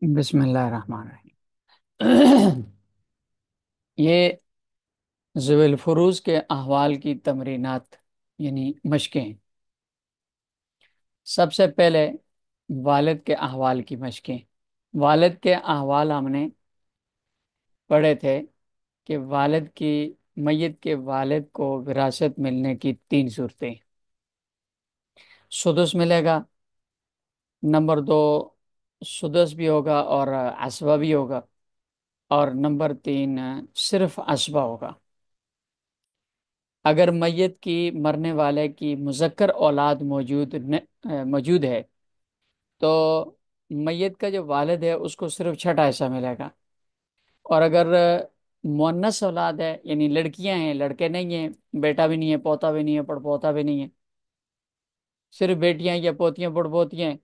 بسم اللہ الرحمن الرحیم۔ یہ ذوی الفروز کے احوال کی تمرینات یعنی مشقیں۔ سب سے پہلے والد کے احوال کی مشقیں۔ والد کے احوال ہم نے پڑھے تھے کہ میت کے والد کو وراثت ملنے کی تین صورتیں: سدس ملے گا، نمبر دو سدس بھی ہوگا اور عصبہ بھی ہوگا، اور نمبر تین صرف عصبہ ہوگا۔ اگر میت کی مرنے والے کی مذکر اولاد موجود ہے تو میت کا جو والد ہے اس کو صرف چھٹا حصہ ملے گا، اور اگر مؤنث اولاد ہے یعنی لڑکیاں ہیں، لڑکے نہیں ہیں، بیٹا بھی نہیں ہے، پوتا بھی نہیں ہے، پڑ پوتا بھی نہیں ہے، صرف بیٹیاں یا پوتیاں پڑ پوتیاں ہیں،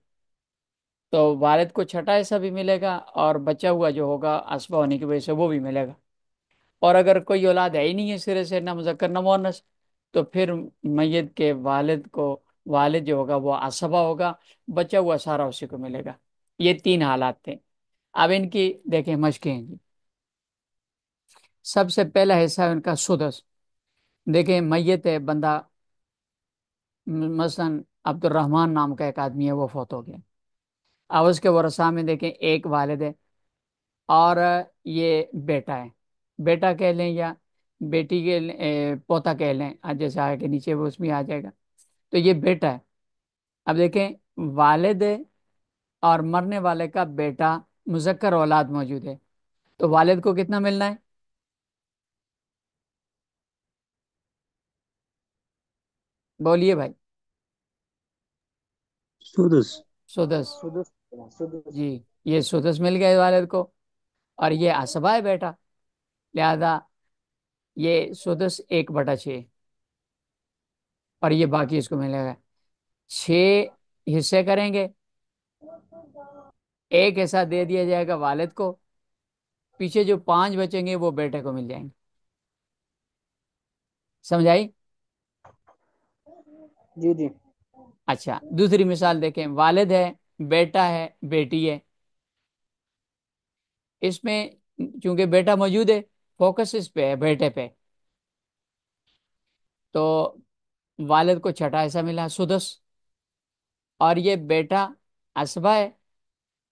تو والد کو چھٹا حصہ بھی ملے گا اور بچا ہوا جو ہوگا اسبہ ہونے کی وجہ سے وہ بھی ملے گا۔ اور اگر کوئی اولاد ہے ہی نہیں ہے سرے سے، نہ مذکر نہ مؤنث، تو پھر میت کے والد جو ہوگا وہ عصبہ ہوگا، بچا ہوا سارا اسی کو ملے گا۔ یہ تین حالات تھے۔ اب ان کی دیکھیں مشقیں ہیں۔ سب سے پہلا حصہ ہے ان کا سدس۔ دیکھیں میت ہے بندہ، مثلا عبد الرحمن نام کا ایک آدمی ہے، وہ فوت ہو گیا۔ اب اس کے ورثاء میں دیکھیں ایک والد ہے اور یہ بیٹا ہے، بیٹا کہہ لیں یا بیٹی کے پوتا کہہ لیں، جیسے آگے کے نیچے وہ اس میں آ جائے گا، تو یہ بیٹا ہے۔ اب دیکھیں والد اور مرنے والے کا بیٹا مذکر اولاد موجود ہے، تو والد کو کتنا ملنا ہے؟ بولیے بھائی۔ سدس سدس، سدس سدس جی، یہ سدس مل گیا والد کو، اور یہ عصبہ ہے بیٹا، لہذا یہ سدس 1/6، اور یہ باقی اس کو ملے گا۔ 6 حصے کریں گے، ایک حصہ دے دیا جائے گا والد کو، پیچھے جو 5 بچیں گے وہ بیٹے کو مل جائیں گے۔ سمجھائی؟ جی جی اچھا، دوسری مثال دیکھیں، والد ہے، بیٹا ہے، بیٹی ہے۔ اس میں چونکہ بیٹا موجود ہے، فوکس اس پہ ہے، بیٹے پہ، تو والد کو چھٹا حصہ ملا سدس، اور یہ بیٹا عصبہ ہے،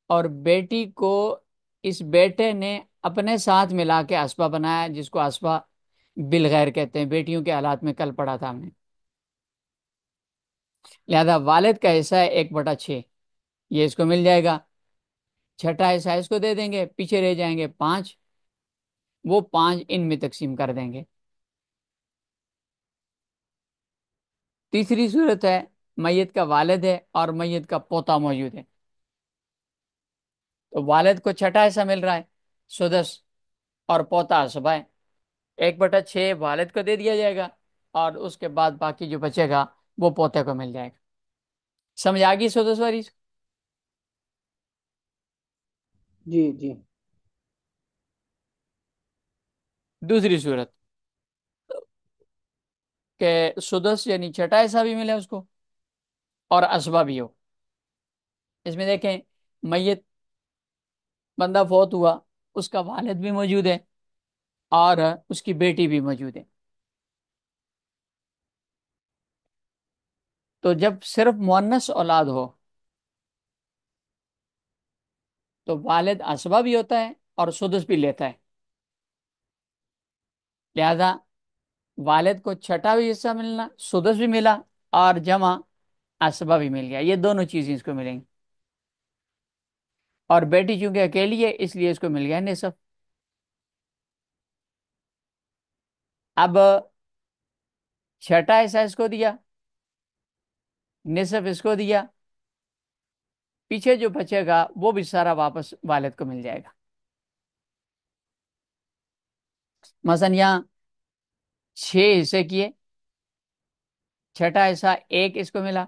اور بیٹی کو اس بیٹے نے اپنے ساتھ ملا کے عصبہ بنایا، جس کو عصبہ بالغیر کہتے ہیں، بیٹیوں کے حالات میں کل پڑھا تھا ہم نے۔ لہذا والد کا حصہ ہے 1/6، یہ اس کو مل جائے گا۔ چھٹا حصہ اس کو دے دیں گے، پیچھے رہ جائیں گے 5، وہ 5 ان میں تقسیم کر دیں گے۔ تیسری صورت ہے میت کا والد ہے اور میت کا پوتا موجود ہے، تو والد کو چھٹا حصہ مل رہا ہے سدس، اور پوتا عصبہ ہے، 1/6 والد کو دے دیا جائے گا، اور اس کے بعد باقی جو بچے گا وہ پوتے کو مل جائے گا۔ سمجھ آ گئی سدس والی؟ جی جی دوسری صورت کہ سدس یعنی چھٹا حصہ بھی ملے اس کو اور عصبہ بھی ہو۔ اس میں دیکھیں میت بندہ فوت ہوا، اس کا والد بھی موجود ہے اور اس کی بیٹی بھی موجود ہے، تو جب صرف مؤنث اولاد ہو تو والد عصبہ بھی ہوتا ہے اور سدس بھی لیتا ہے، لہذا والد کو چھٹا بھی حصہ ملنا، سدس بھی ملا، اور جمع عصبہ بھی مل گیا، یہ دونوں چیزیں اس کو ملیں گی، اور بیٹی چونکہ اکیلی ہے اس لیے اس کو مل گیا نصف۔ اب چھٹا حصہ اس کو دیا، نصف اس کو دیا، پیچھے جو بچے گا وہ بھی سارا واپس والد کو مل جائے گا۔ مثلا یہاں 6 حصے کیے، چھٹا حصہ 1 اس کو ملا،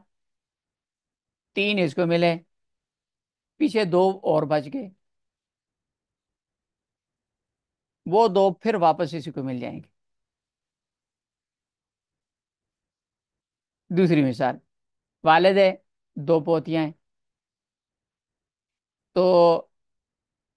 3 اس کو ملے، پیچھے 2 اور بچ گئے، وہ 2 پھر واپس اسی کو مل جائیں گے۔ دوسری مثال، والد ہے، 2 پوتیاں ہیں، تو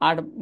8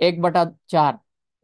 1/4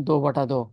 2/2।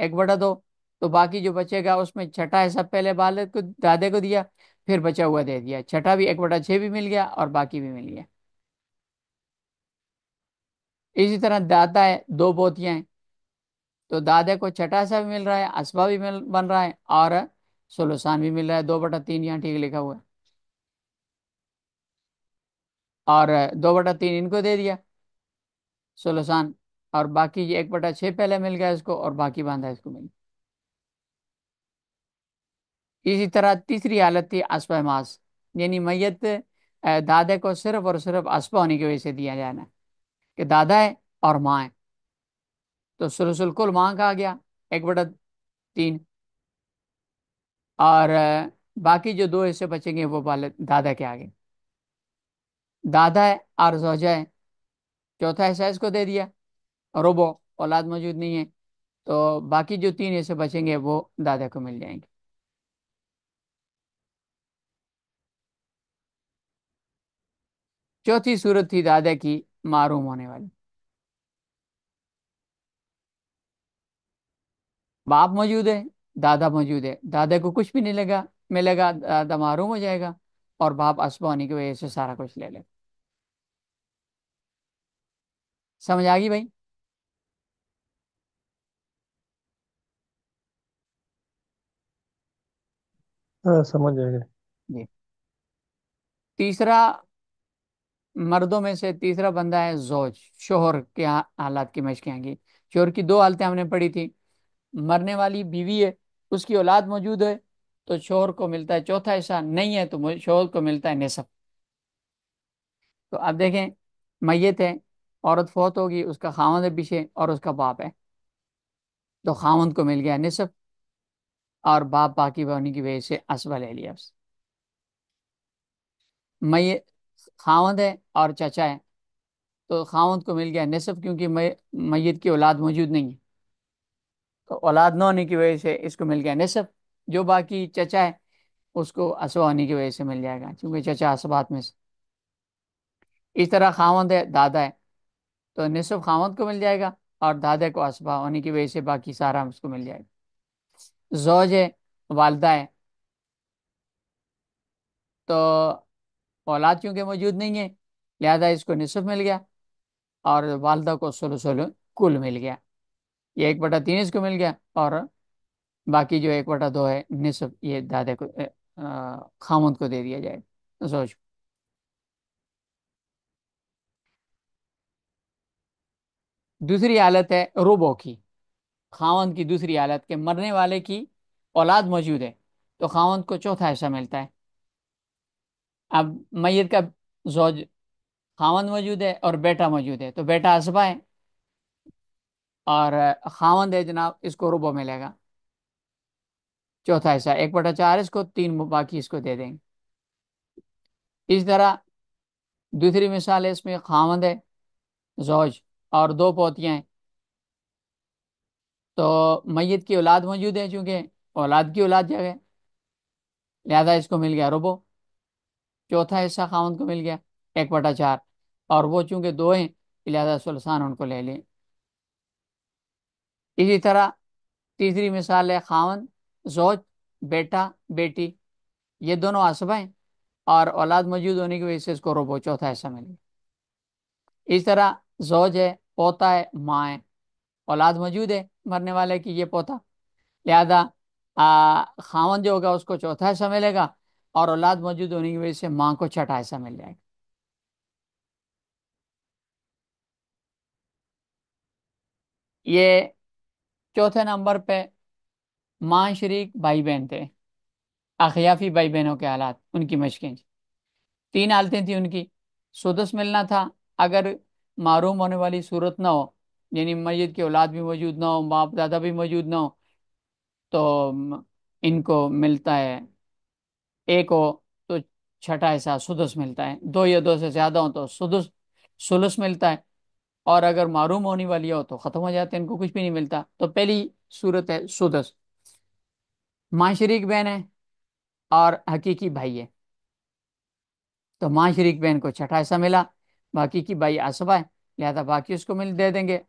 1/2। تو باقی جو بچے گا اس میں چھٹا حصہ پہلے والد کو دادے کو دیا، پھر بچا ہوا دے دیا، چھٹا بھی 1/6 بھی مل گیا اور باقی بھی مل گیا۔ اسی طرح دادا ہے، دو پوتیاں ہیں، تو دادے کو چھٹا حصہ بھی مل رہا ہے، اسبا بھی بن رہا ہے، اور سلوسان بھی مل رہا ہے، 2/3 یہاں ٹھیک لکھا ہوا ہے، اور 2/3 ان کو دے دیا سلوسان، اور باقی یہ 1/6 پہلے مل گیا اس کو، اور باقی باندھا اس کو مل گیا۔ اسی طرح تیسری حالت تھی اسبہ ماس، یعنی میت دادے کو صرف اور صرف اسبہ ہونے کی وجہ سے دیا جانا ہے کہ دادا ہے اور ماں ہے، تو سلسل کل ماں کا آ گیا 1/3، اور باقی جو دو حصے بچیں گے وہ والد دادا کے آگے، دادا ہے اور زوجہ ہے، چوتھا حصہ اس کو دے دیا، ربو، اولاد موجود نہیں ہے، تو باقی جو 3 حصے بچیں گے وہ دادا کو مل جائیں گے۔ چوتھی صورت تھی دادا کی معروم ہونے والی، باپ موجود ہے، دادا موجود ہے، دادا کو کچھ بھی نہیں لگا ملے گا، دادا محروم ہو جائے گا، اور باپ اسبا ہونے کی وجہ سے سارا کچھ لے لے گا۔ سمجھ آ گئی بھائی؟ ہاں سمجھ آئے گا۔ جی۔ تیسرا، مردوں میں سے تیسرا بندہ ہے زوج، شوہر کے حالات کی مشق آئیں گی۔ شوہر کی دو حالتیں ہم نے پڑھی تھی، مرنے والی بیوی ہے، اس کی اولاد موجود ہے تو شوہر کو ملتا ہے چوتھا حصہ، نہیں ہے تو شوہر کو ملتا ہے نصف۔ تو اب دیکھیں، میت ہے، عورت فوت ہوگی، اس کا خاوند ہے پیچھے اور اس کا باپ ہے، تو خاوند کو مل گیا نصف، اور باپ باقی ہونے کی وجہ سے اسبہ لے لیا اس۔ میت، خاوند ہے اور چچا ہے، تو خاوند کو مل گیا نصف کیونکہ میت کی اولاد موجود نہیں ہے، تو اولاد نہ ہونے کی وجہ سے اس کو مل گیا نصف، جو باقی چچا ہے اس کو اسبہ ہونے کی وجہ سے مل جائے گا کیونکہ چچا اسبات میں سے۔ اس طرح خاوند ہے، دادا ہے، تو نصف خاوند کو مل جائے گا، اور دادے کو اسبہ ہونے کی وجہ سے باقی سارا اس کو مل جائے گا۔ زوج ہے، والدہ ہے، تو اولاد چونکہ موجود نہیں ہے لہذا اس کو نصف مل گیا، اور والدہ کو سلو کل مل گیا، یہ 1/3 اس کو مل گیا، اور باقی جو 1/2 ہے نصف یہ دادے کو خامند کو دے دیا جائے زوج کو۔ دوسری حالت ہے روبو کی، خاوند کی دوسری حالت کے مرنے والے کی اولاد موجود ہے تو خاوند کو چوتھا حصہ ملتا ہے۔ اب میت کا زوج، خاوند موجود ہے اور بیٹا موجود ہے، تو بیٹا اسبا ہے، اور خاوند ہے جناب، اس کو ربع ملے گا، چوتھا حصہ 1/4 اس کو، 3 باقی اس کو دے دیں گے۔ اس طرح دوسری مثال ہے، اس میں خاوند ہے، زوج، اور 2 پوتیاں ہیں، تو میت کی اولاد موجود ہے، چونکہ اولاد کی اولاد جگہ لہذا اس کو مل گیا ربع، چوتھا حصہ خاوند کو مل گیا 1/4، اور وہ چونکہ 2 ہیں لہذا سلسان ان کو لے لیں۔ اسی طرح تیسری مثال ہے خاوند، زوج، بیٹا، بیٹی، یہ دونوں عصبہ ہیں، اور اولاد موجود ہونے کی وجہ سے اس کو ربع، چوتھا حصہ مل گیا۔ اس طرح زوج ہے، پوتا ہے، ماں ہے، اولاد موجود ہے مرنے والے کی، یہ پوتا، لہذا خاوند جو ہوگا اس کو چوتھا حصہ ملے گا، اور اولاد موجود ہونے کی وجہ سے ماں کو چھٹا حصہ مل جائے گا۔ یہ چوتھے نمبر پہ ماں شریک بھائی بہن تھے، اخیافی بھائی بہنوں کے حالات، ان کی مشقیں، 3 حالتیں تھیں ان کی۔ سدس ملنا تھا اگر معروم ہونے والی صورت نہ ہو، یعنی میت کی اولاد بھی موجود نہ ہو، باپ دادا بھی موجود نہ ہو، تو ان کو ملتا ہے، ایک ہو تو چھٹا حصہ سدس ملتا ہے، 2 یا 2 سے زیادہ ہو تو سدس سلس ملتا ہے، اور اگر معروم ہونے والی ہو تو ختم ہو جاتے ہیں، ان کو کچھ بھی نہیں ملتا۔ تو پہلی صورت ہے سدس، ماں شریک بہن ہے اور حقیقی بھائی ہے، تو ماں شریک بہن کو چھٹا حصہ ملا، باقی کی بھائی عصبہ ہے لہذا باقی اس کو مل دے دیں گے،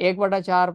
1/4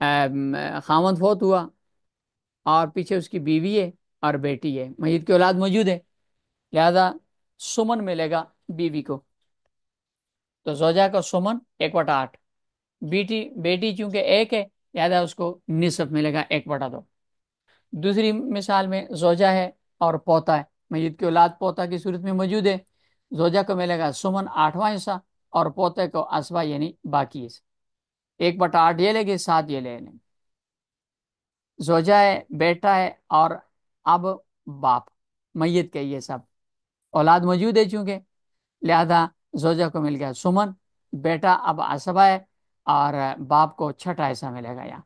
خاوند فوت ہوا اور پیچھے اس کی بیوی ہے اور بیٹی ہے، میت کی اولاد موجود ہے، لہذا سمن ملے گا بیوی کو، تو زوجہ کا سمن 1/8، بیٹی بیٹی چونکہ ایک ہے لہذا اس کو نصف ملے گا 1/2۔ دوسری مثال میں زوجہ ہے اور پوتا ہے، میت کی اولاد پوتا کی صورت میں موجود ہے، زوجہ کو ملے گا سمن 8واں حصہ اور پوتے کو اسبا یعنی باقی حصہ، 1/8 یہ لے گے، 7 یہ لے لیں۔ زوجہ ہے، بیٹا ہے، اور اب باپ میت کے، یہ سب اولاد موجود ہے چونکہ، لہذا زوجہ کو مل گیا سمن، بیٹا اب اسبا ہے، اور باپ کو چھٹا حصہ ملے گا یہاں۔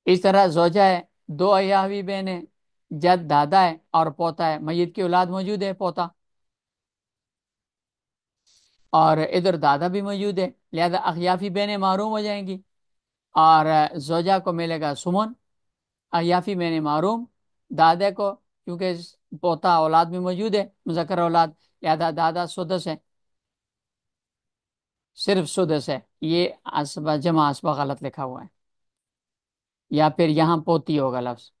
اس طرح زوجہ ہے، دو احیاوی بہن ہے، جد دادا ہے اور پوتا ہے، میت کی اولاد موجود ہے پوتا، اور ادھر دادا بھی موجود ہے، لہذا احیافی بہنیں محروم ہو جائیں گی، اور زوجہ کو ملے گا سمن، احیافی بہنیں محروم، دادے کو کیونکہ پوتا اولاد میں موجود ہے مذکر اولاد، لہذا دادا سدس ہے، صرف سدس ہے، یہ اسبا جمع اسبا غلط لکھا ہوا ہے، یا پھر یہاں پوتی ہوگا لفظ،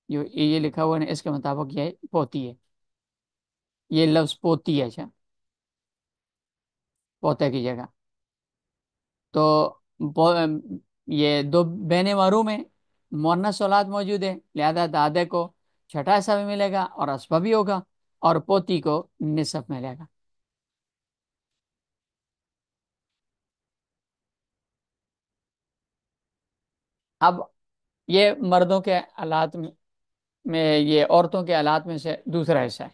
جو یہ لکھا ہوا ہے اس کے مطابق یہ پوتی ہے، یہ لفظ پوتی ہے، اچھا پوتے کی جگہ، تو یہ دو بہنیں محروم ہیں، مونس اولاد موجود ہے، لہذا دادے کو چھٹا حصہ بھی ملے گا اور اسبا بھی ہوگا، اور پوتی کو نصف ملے گا۔ اب یہ مردوں کے آلات میں، یہ عورتوں کے آلات میں سے دوسرا حصہ ہے،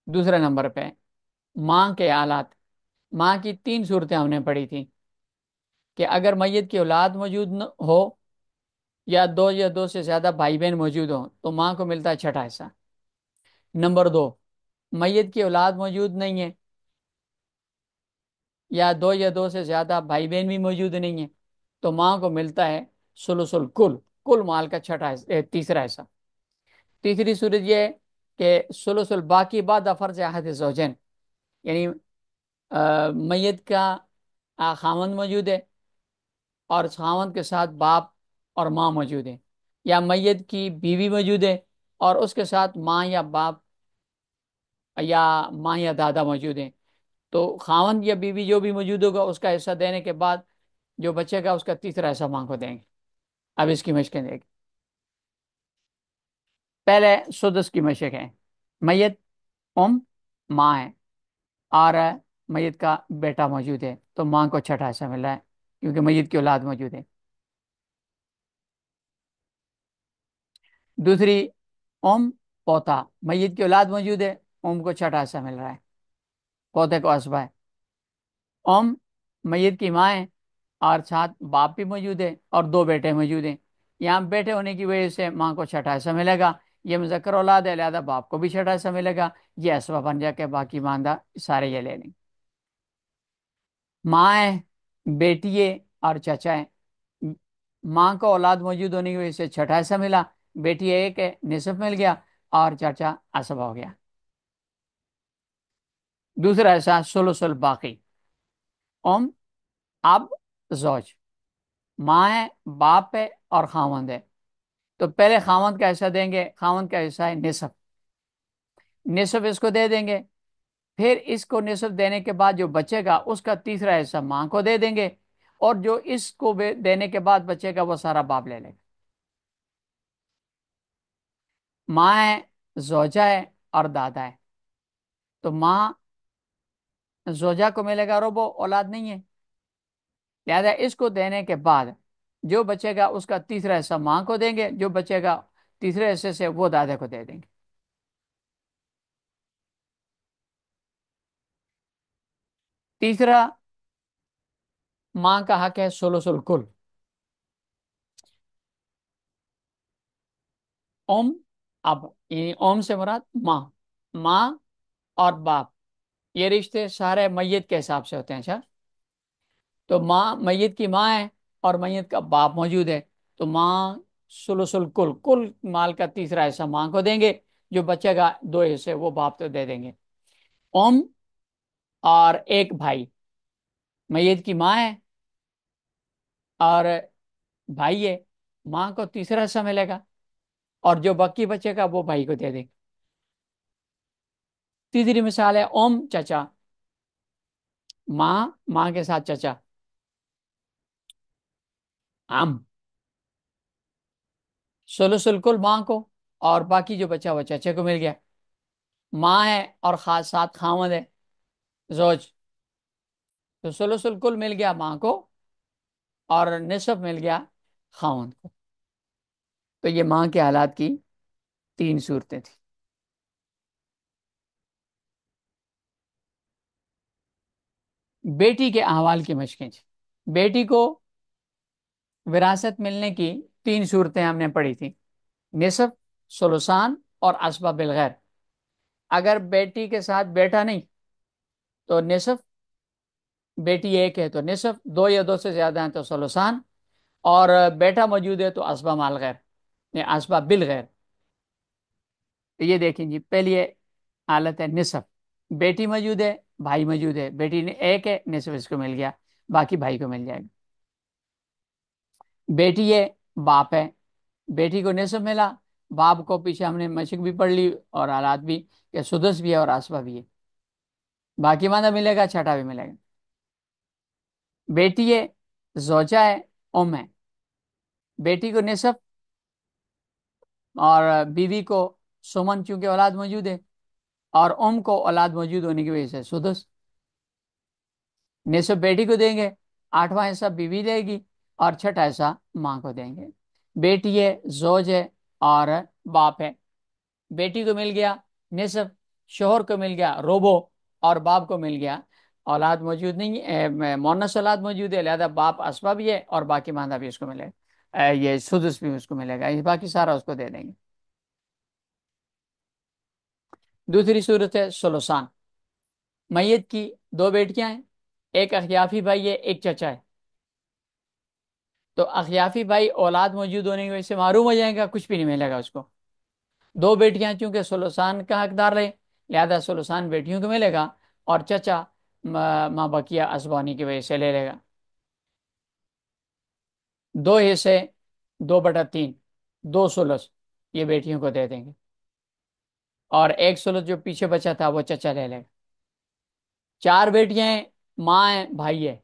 دوسرے نمبر پہ ماں کے آلات۔ ماں کی 3 صورتیں ہم نے پڑھی تھیں، کہ اگر میت کی اولاد موجود نہ ہو، یا دو سے زیادہ بھائی بہن موجود ہوں، تو ماں کو ملتا ہے چھٹا حصہ۔ نمبر 2، میت کی اولاد موجود نہیں ہے، یا دو سے زیادہ بھائی بہن بھی موجود نہیں ہیں، تو ماں کو ملتا ہے ثلث الکل، کل مال کا چھٹا حصہ، تیسرا حصہ۔ تیسری صورت یہ ہے کہ ثلث الباقی بعد فرض احد الزوجین، یعنی میت کا خاوند موجود ہے اور اس خاوند کے ساتھ باپ اور ماں موجود ہیں، یا میت کی بیوی موجود ہے اور اس کے ساتھ ماں یا باپ یا ماں یا دادا موجود ہیں، تو خاوند یا بیوی جو بھی موجود ہوگا اس کا حصہ دینے کے بعد جو بچے گا اس کا تیسرا حصہ ماں کو دیں گے۔ اب اس کی مشقیں دیکھ، پہلے سدس کی مشق ہے، میت ام ماں ہے، اور میت کا بیٹا موجود ہے، تو ماں کو چھٹا حصہ مل رہا ہے کیونکہ میت کی اولاد موجود ہے۔ دوسری، ام پوتا، میت کی اولاد موجود ہے، ام کو چھٹا حصہ مل رہا ہے، پوتے کو اسبا ہے۔ ام میت کی ماں ہے اور ساتھ باپ بھی موجود ہے اور 2 بیٹے موجود ہیں، یہاں بیٹے ہونے کی وجہ سے ماں کو چھٹا حصہ ملے گا، یہ مذکر اولاد ہے لہذا باپ کو بھی چھٹا حصہ ملے گا، یہ اسبا بن جا کے باقی ماندہ سارے یہ لے لیں۔ ماں ہے، بیٹی ہے اور چچا ہے، ماں کو اولاد موجود ہونے کی وجہ سے چھٹا حصہ ملا، بیٹی ایک ہے نصف مل گیا، اور چاچا اسبا ہو گیا۔ دوسرا حصہ ثلث الباقی، ام اب زوج، ماں ہے، باپ ہے اور خاوند ہے، تو پہلے خاوند کا حصہ دیں گے، خاوند کا حصہ ہے نصف، نصف اس کو دے دیں گے، پھر اس کو نصف دینے کے بعد جو بچے گا اس کا تیسرا حصہ ماں کو دے دیں گے، اور جو اس کو دینے کے بعد بچے گا وہ سارا باپ لے لے گا۔ ماں ہے، زوجہ ہے اور دادا ہے، تو ماں زوجہ کو ملے گا ربو، اولاد نہیں ہے، لہذا اس کو دینے کے بعد جو بچے گا اس کا تیسرا حصہ ماں کو دیں گے، جو بچے گا تیسرے حصے سے وہ دادے کو دے دیں گے۔ تیسرا، ماں کا حق ہے ثلث الکل، ام اب، یعنی ام سے مراد ماں، ماں اور باپ، یہ رشتے سارے میت کے حساب سے ہوتے ہیں، اچھا، تو ماں، میت کی ماں ہے اور میت کا باپ موجود ہے، تو ماں ثلث الکل، کل مال کا تیسرا حصہ ماں کو دیں گے، جو بچے گا 2 حصے وہ باپ تو دے دیں گے۔ ام اور ایک بھائی، میت کی ماں ہے اور بھائی ہے، ماں کو تیسرا حصہ ملے گا، اور جو باقی بچے گا وہ بھائی کو دے دیں گے۔ تیسری مثال ہے اوم چچا، ماں، ماں کے ساتھ چچا، عم، ثلث الکل ماں کو، اور باقی جو بچا وہ چچے کو مل گیا۔ ماں ہے اور خاص ساتھ خاوند ہے، زوج، تو ثلث الکل مل گیا ماں کو، اور نصف مل گیا خاوند کو۔ تو یہ ماں کے حالات کی تین صورتیں تھیں۔ بیٹی کے احوال کی مشقیں تھیں۔ بیٹی کو وراثت ملنے کی تین صورتیں ہم نے پڑھی تھی: نصف، ثلثان، اور اسباب بالغیر۔ اگر بیٹی کے ساتھ بیٹا نہیں تو نصف، بیٹی ایک ہے تو نصف، دو یا دو سے زیادہ ہیں تو ثلثان، اور بیٹا موجود ہے تو اسباب مال غیر، یعنی اسباب بالغیر۔ تو یہ دیکھیں جی، پہلی حالت ہے نصف، بیٹی موجود ہے، بھائی موجود ہے، بیٹی نے ایک ہے، نصف اس کو مل گیا، باقی بھائی کو مل جائے گا۔ بیٹی ہے، باپ ہے، بیٹی کو نصف ملا، باپ کو پیچھے ہم نے مشق بھی پڑھ لی اور حالات بھی، کہ سدس بھی ہے اور آسبا بھی ہے، باقی ماندہ ملے گا، چھٹا بھی ملے گا۔ بیٹی ہے، زوجہ ہے، ام ہے، بیٹی کو نصف، اور بیوی کو سمن چونکہ اولاد موجود ہے، اور ام کو اولاد موجود ہونے کی وجہ سے سدس۔ نصف بیٹی کو دیں گے، آٹھواں حصہ بیوی دے گی، اور چھٹا حصہ ماں کو دیں گے۔ بیٹی ہے، زوج ہے، اور باپ ہے، بیٹی کو مل گیا نصف، شوہر کو مل گیا روبو، اور باپ کو مل گیا اولاد موجود نہیں ہے، مونس اولاد موجود ہے، لہذا باپ اسبا بھی ہے اور باقی ماندہ بھی اس کو ملے گا، یہ سدس بھی اس کو ملے گا، باقی سارا اس کو دے دیں گے۔ دوسری صورت ہے سلوسان۔ میت کی دو بیٹیاں ہیں، ایک اخیافی بھائی ہے، ایک چچا ہے۔ تو اخیافی بھائی اولاد موجود ہونے کی وجہ سے معروم ہو جائے گا، کچھ بھی نہیں ملے گا اس کو۔ دو بیٹیاں چونکہ سلوسان کا حقدار رہے، لہذا سلوسان بیٹیوں کو ملے گا، اور چچا ماں بقیہ اسبانی کی وجہ سے لے لے گا۔ دو حصے، 2/3، دو سلس یہ بیٹیوں کو دے دیں گے، اور ایک سلس جو پیچھے بچا تھا وہ چچا لے لے گا۔ چار بیٹیاں ہیں، ماں ہے، بھائی ہے،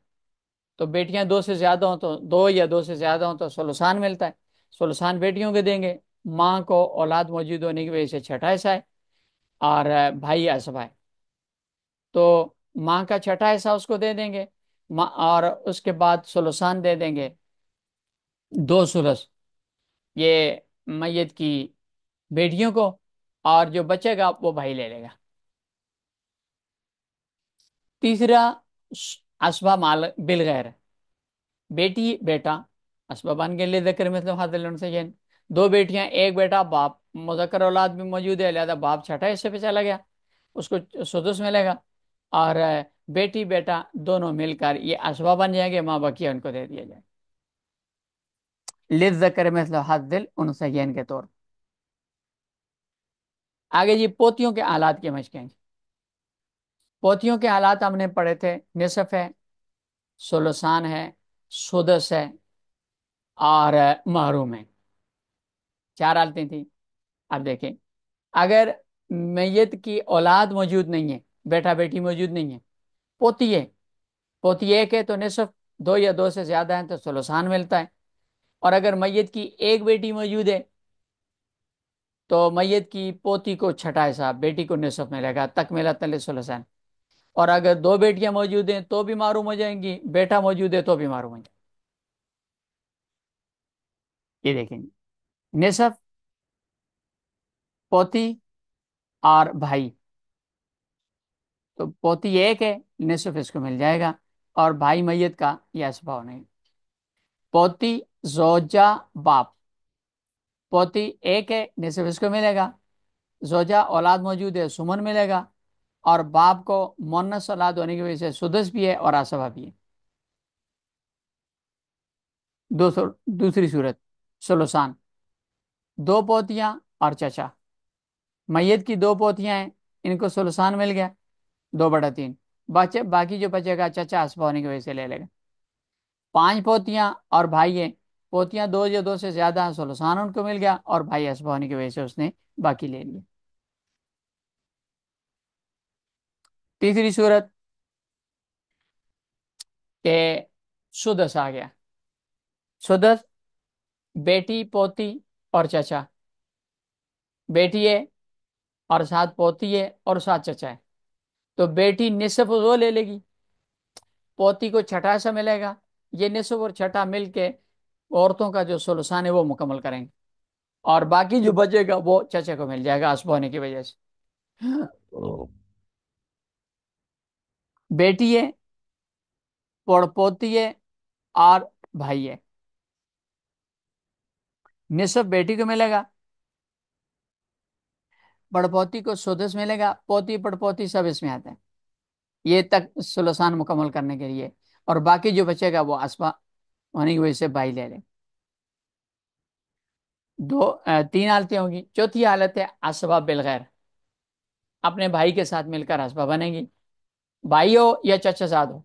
تو بیٹیاں دو سے زیادہ ہوں تو دو، یا دو سے زیادہ ہوں تو سلسان ملتا ہے، سلسان بیٹیوں کے دیں گے۔ ماں کو اولاد موجود ہونے کی وجہ سے چھٹا حصہ ہے، اور بھائی اسبا ہے، تو ماں کا چھٹا حصہ اس کو دے دیں گے، اور اس کے بعد سلسان دے دیں گے، دو سلس یہ میت کی بیٹیوں کو، اور جو بچے گا وہ بھائی لے لے گا۔ تیسرا اسبا مال بالغیر، بیٹی بیٹا، اسبابان کے لیے ذکر مثل حاضر الانثیین، دو بیٹیاں ایک بیٹا، باپ مذکر اولاد بھی موجود ہے، لہذا باپ چھٹا حصے پہ چلا گیا، اس کو سدس ملے گا، اور بیٹی بیٹا دونوں مل کر یہ اسباب بن جائیں گے، ماں بقیہ ان کو دے دیا جائے للذکر مثل حظ الانثیین کے طور۔ آگے جی پوتیوں کے آلات کی مشقیں۔ پوتیوں کے حالات ہم نے پڑھے تھے، نصف ہے، سلسان ہے، سدس ہے، اور محروم ہے، چار حالتیں تھیں۔ اب دیکھیں، اگر میت کی اولاد موجود نہیں ہے، بیٹا بیٹی موجود نہیں ہے، پوتی ہے، پوتی ایک ہے تو نصف، دو یا دو سے زیادہ ہیں تو سلسان ملتا ہے، اور اگر میت کی ایک بیٹی موجود ہے تو میت کی پوتی کو چھٹا حصہ، بیٹی کو نصف ملے گا، تکملۃ للثلثین، اور اگر دو بیٹیاں موجود ہیں تو بھی معروم ہو جائیں گی، بیٹا موجود ہے تو بھی معروم ہو جائیں گے۔ یہ دیکھیں گے، نصف، پوتی، اور بھائی، تو پوتی ایک ہے، نصف اس کو مل جائے گا، اور بھائی میت کا یہ اسبا نہیں۔ پوتی، زوجہ، باپ، پوتی ایک ہے، نصف اس کو ملے گا، زوجہ اولاد موجود ہے، سمن ملے گا، اور باپ کو مونس اولاد ہونے کی وجہ سے سدس بھی ہے اور آسبا بھی ہے۔ دوسری صورت سلوسان، دو پوتیاں اور چچا، میت کی دو پوتیاں ہیں، ان کو سلوسان مل گیا، 2/3، باقی جو بچے گا چچا اسبا ہونے کی وجہ سے لے لے گا۔ 5 پوتیاں اور بھائی ہیں، پوتیاں 2 یا 2 سے زیادہ ہیں، سلسان ان کو مل گیا، اور بھائی اسبا ہونے کی وجہ سے اس نے باقی لے لیا۔ تیسری صورت کہ سدس آ گیا، سدس بیٹی پوتی اور چچا، بیٹی ہے اور ساتھ پوتی ہے اور ساتھ چچا ہے، تو بیٹی نصف وہ لے لے گی، پوتی کو چھٹا سا ملے گا، یہ نصف اور چھٹا مل کے عورتوں کا جو سلسان ہے وہ مکمل کریں گے، اور باقی جو بچے گا وہ چچا کو مل جائے گا اسب ہونے کی وجہ سے۔ بیٹی ہے، پڑ پوتی ہے، اور بھائی ہے، نصف بیٹی کو ملے گا، پڑ پوتی کو سدس ملے گا، پوتی پڑ پوتی سب اس میں آتے ہیں یہ تک سلسان مکمل کرنے کے لیے، اور باقی جو بچے گا وہ اسبا ہونے کی وجہ سے بھائی لے لیں۔ تین حالتیں ہوں گی، چوتھی حالت ہے اسبا بالغیر، اپنے بھائی کے ساتھ مل کر اسبا بنے گی، بھائی ہو یا چچا زاد ہو۔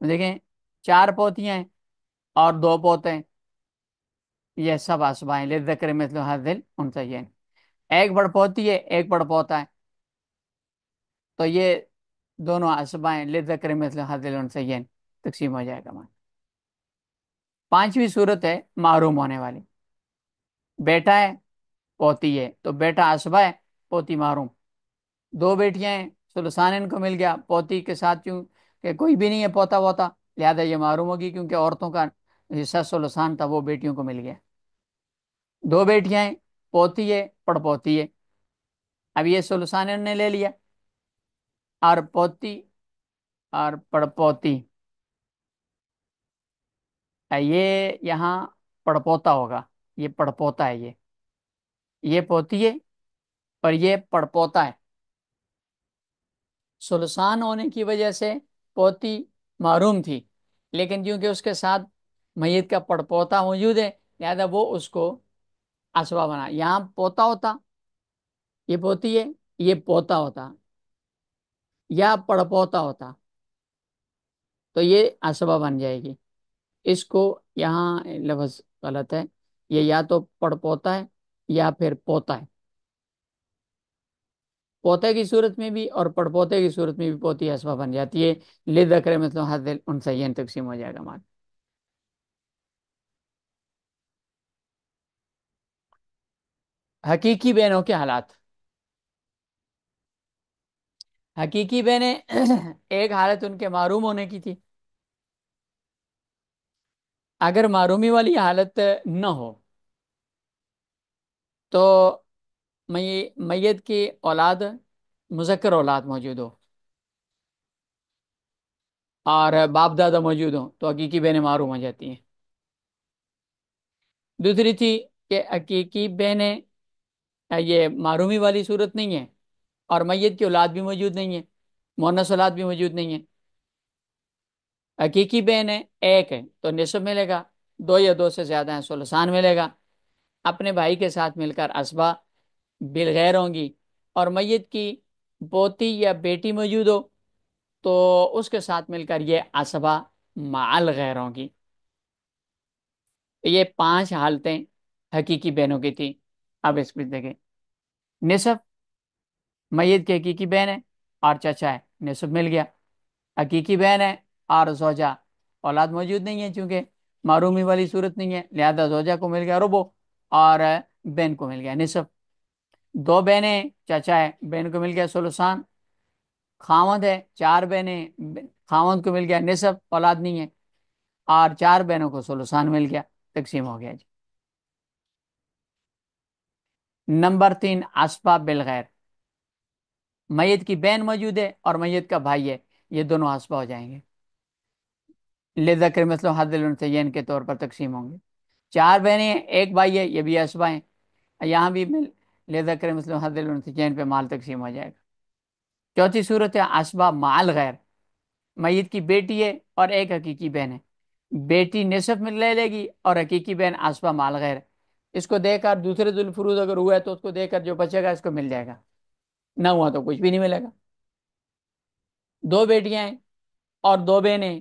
دیکھیں 4 پوتیاں ہیں اور 2 پوتے ہیں، یہ سب اسبا ہیں، للذکر مثل حظ الانثیین، ایک بڑ پوتی ہے ایک بڑ پوتا ہے، تو یہ دونوں اسبا ہیں، للذکر مثل حظ الانثیین، تقسیم ہو جائے گا مان۔ پانچویں صورت ہے محروم ہونے والی، بیٹا ہے پوتی ہے، تو بیٹا اسبا ہے، پوتی محروم، 2 بیٹیاں ہیں، سلسان ان کو مل گیا، پوتی کے ساتھ کیوں کہ کوئی بھی نہیں ہے پوتا ووتا، لہذا یہ محروم ہوگی کیونکہ عورتوں کا حصہ سلسان تھا وہ بیٹیوں کو مل گیا، 2 بیٹیاں ہیں، پوتی ہے پڑ پوتی ہے، اب یہ سلسان نے لے لیا، اور پوتی اور پڑ پوتی، یہ یہاں پڑ پوتا ہوگا، یہ پڑ پوتا ہے، یہ پوتی ہے اور یہ پڑ پوتا ہے، سلسان ہونے کی وجہ سے پوتی محروم تھی، لیکن کیونکہ اس کے ساتھ میت کا پڑ پوتا موجود ہے لہذا وہ اس کو اسبا بنا، یہاں پوتا ہوتا، یہ پوتی ہے، یہ پوتا ہوتا یا پڑ پوتا ہوتا تو یہ اسبا بن جائے گی، اس کو یہاں لفظ غلط ہے، یہ یا تو پڑ پوتا ہے یا پھر پوتا ہے، پوتے کی صورت میں بھی اور پڑ پوتے کی صورت میں بھی پوتی اسبا بن جاتی ہے، لذکر مثل حظ الانثیین تقسیم ہو جائے گا مال۔ حقیقی بہنوں کے حالات، حقیقی بہنیں ایک حالت ان کے معروم ہونے کی تھی، اگر معرومی والی حالت نہ ہو تو میت کی اولاد مذکر اولاد موجود ہو اور باپ دادا موجود ہوں تو حقیقی بہنیں معروم ہو جاتی ہیں۔ دوسری تھی کہ حقیقی بہنیں یہ معرومی والی صورت نہیں ہے اور میت کی اولاد بھی موجود نہیں ہے، مونس اولاد بھی موجود نہیں ہے، حقیقی بہن ہے ایک ہے تو نصف ملے گا، 2 یا 2 سے زیادہ ہیں سلسان ملے گا، اپنے بھائی کے ساتھ مل کر اسبا بالغیر ہوں گی، اور میت کی پوتی یا بیٹی موجود ہو تو اس کے ساتھ مل کر یہ اسبا مع غیر ہوں گی۔ یہ 5 حالتیں حقیقی بہنوں کی تھی۔ اب اس میں دیکھیں، نصف میت کی حقیقی بہن ہے اور چچا ہے، نصف مل گیا، حقیقی بہن ہے اور زوجہ، اولاد موجود نہیں ہے چونکہ معرومی والی صورت نہیں ہے لہذا زوجہ کو مل گیا ربو، اور بہن کو مل گیا نصف، 2 بہنیں چچا ہے، بہن کو مل گیا سلسان، خاوند ہے 4 بہنیں، خاوند کو مل گیا نصف، اولاد نہیں ہے، اور 4 بہنوں کو سلسان مل گیا، تقسیم ہو گیا جی۔ نمبر 3 اسباب بالغیر، میت کی بہن موجود ہے اور میت کا بھائی ہے، یہ دونوں اسبا ہو جائیں گے، لذکر مثل حظ الانثیین کے طور پر تقسیم ہوں گے، 4 بہنیں ہیں ایک بھائی ہے، یہ بھی اسبا ہیں، یہاں بھی لذکر مثل حظ الانثیین پہ مال تقسیم ہو جائے گا۔ چوتھی صورت ہے اسبا مال غیر، میت کی بیٹی ہے اور ایک حقیقی بہن ہے، بیٹی نصف میں لے لے گی اور حقیقی بہن اسبا مال غیر، اس کو دے کر دوسرے ذو الفروض اگر ہوا ہے تو اس کو دے کر جو بچے گا اس کو مل جائے گا، نہ ہوا تو کچھ بھی نہیں ملے گا، 2 بیٹیاں ہیں اور 2 بہنیں،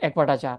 1/4।